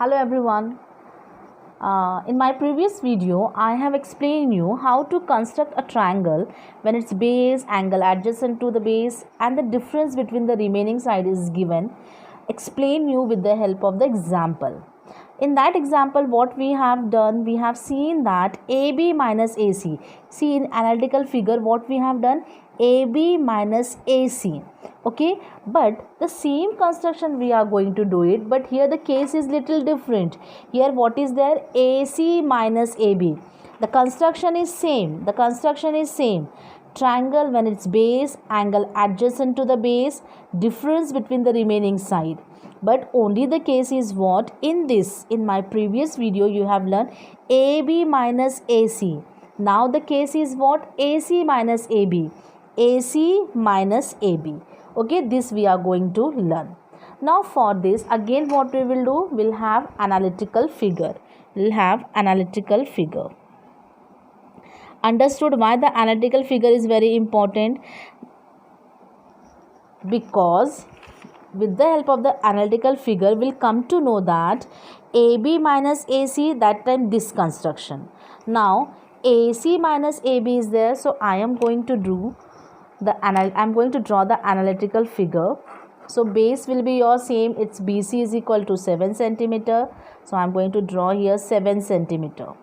Hello everyone. In my previous video, I have explained you how to construct a triangle when its base, angle adjacent to the base and the difference between the remaining side is given. Explain you with the help of the example. In that example, what we have done, we have seen that AB minus AC. See in analytical figure what we have done, AB minus AC. Okay, but the same construction we are going to do it, but here the case is little different. Here what is there, AC minus AB. The construction is same. Triangle when its base, angle adjacent to the base, difference between the remaining side. But only the case is what, in my previous video you have learned AB minus AC. Now the case is what, AC minus AB. AC minus AB. Okay, this we are going to learn. Now for this, again what we will do, we'll have analytical figure. Understood why the analytical figure is very important? Because with the help of the analytical figure, we'll come to know that AB minus AC, that time this construction. Now AC minus AB is there, so I am going to draw the analytical figure. So base will be your same, its BC is equal to 7 centimeter. So I am going to draw here 7 centimeter.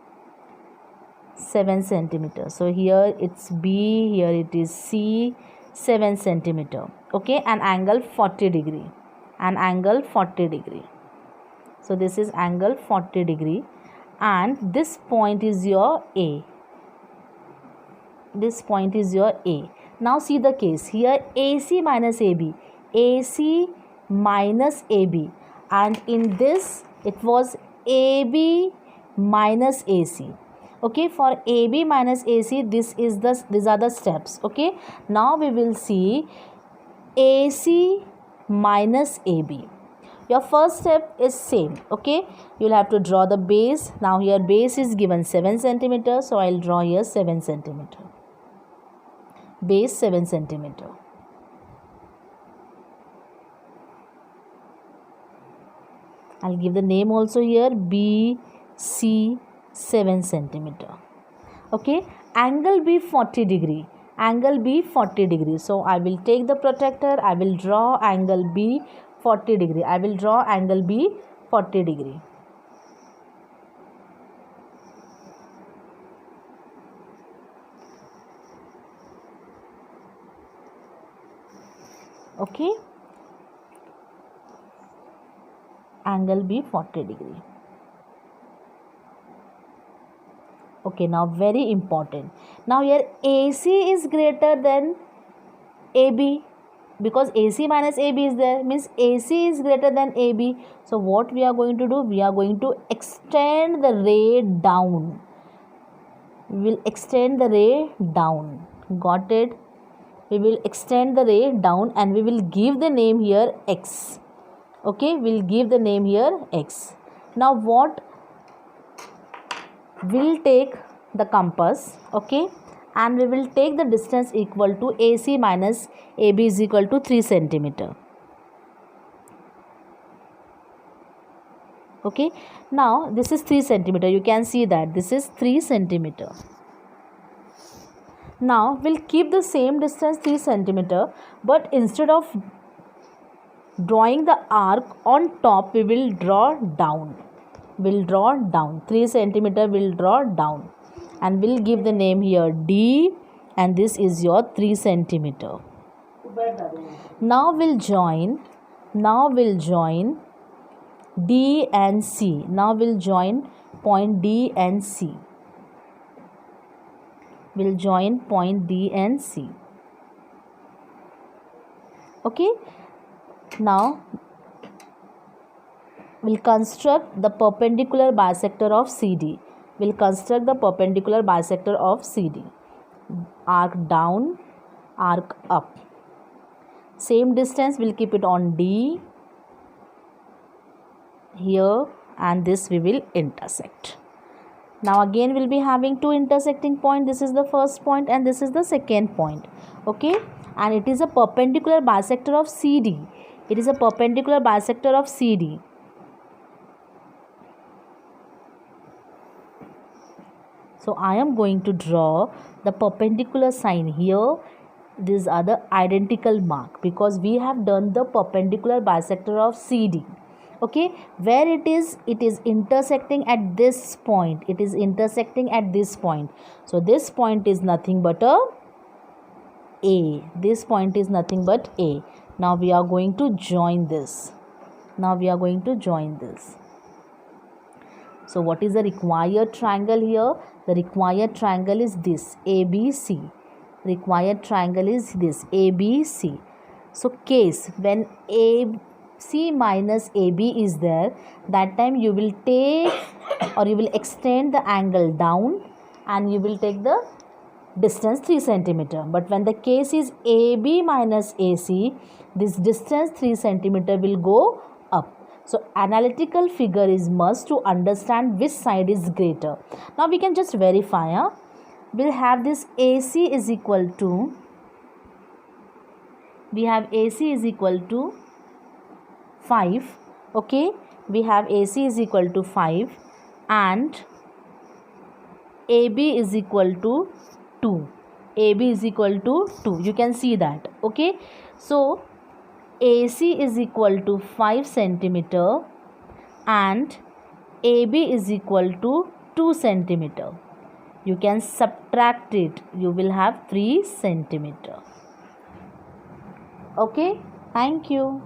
So here it's B, here it is C, 7 centimeter. Okay, an angle 40 degree. So this is angle 40 degree and this point is your A. Now see the case here, AC minus AB, and in this it was AB minus AC. Okay, for AB minus AC, these are the steps. Okay, now we will see AC minus AB. Your first step is same. Okay, you'll have to draw the base. Now here base is given 7 centimeter, so I'll draw here 7 centimeter. Base 7 centimeter. I'll give the name also here, BC 7 centimeter. Okay, angle B 40 degree. So I will take the protractor, I will draw angle B 40 degree. Okay, angle B 40 degree. Okay, now very important. Now here AC is greater than AB, because AC minus AB is there, means AC is greater than AB. So what we are going to do, we are going to extend the ray down. We will extend the ray down. Got it? We will extend the ray down and we will give the name here X. Okay, we'll give the name here X. Now what, we'll take the compass, okay, and we will take the distance equal to AC minus AB is equal to 3 centimeter. Okay, now this is 3 centimeter. You can see that this is 3 centimeter. Now we'll keep the same distance 3 centimeter, but instead of drawing the arc on top, we will draw down. 3 centimeter will draw down and we'll give the name here D, and this is your 3 centimeter. Now we'll join D and C. Now we'll join point D and C. Okay, now we'll construct the perpendicular bisector of CD. Arc down, arc up. Same distance, we'll keep it on D here, and this we will intersect. Now again we'll be having two intersecting points. This is the first point and this is the second point. Okay, and it is a perpendicular bisector of CD. So I am going to draw the perpendicular sign here. These are the identical mark because we have done the perpendicular bisector of CD. Okay, where it is intersecting at this point. It is intersecting at this point. So this point is nothing but A. This point is nothing but A. Now we are going to join this. So what is the required triangle here? The required triangle is this, ABC. Required triangle is this, ABC. So case when AC minus AB is there, that time you will take or you will extend the angle down and you will take the distance 3 cm. But when the case is AB minus AC, this distance 3 cm will go up. So analytical figure is must to understand which side is greater. Now we can just verify. We'll have this AC is equal to, we have AC is equal to 5. Okay, we have AC is equal to 5 and AB is equal to 2. AB is equal to 2. You can see that. Okay, so AC is equal to 5 cm and AB is equal to 2 cm. You can subtract it. You will have 3 cm. Okay, thank you.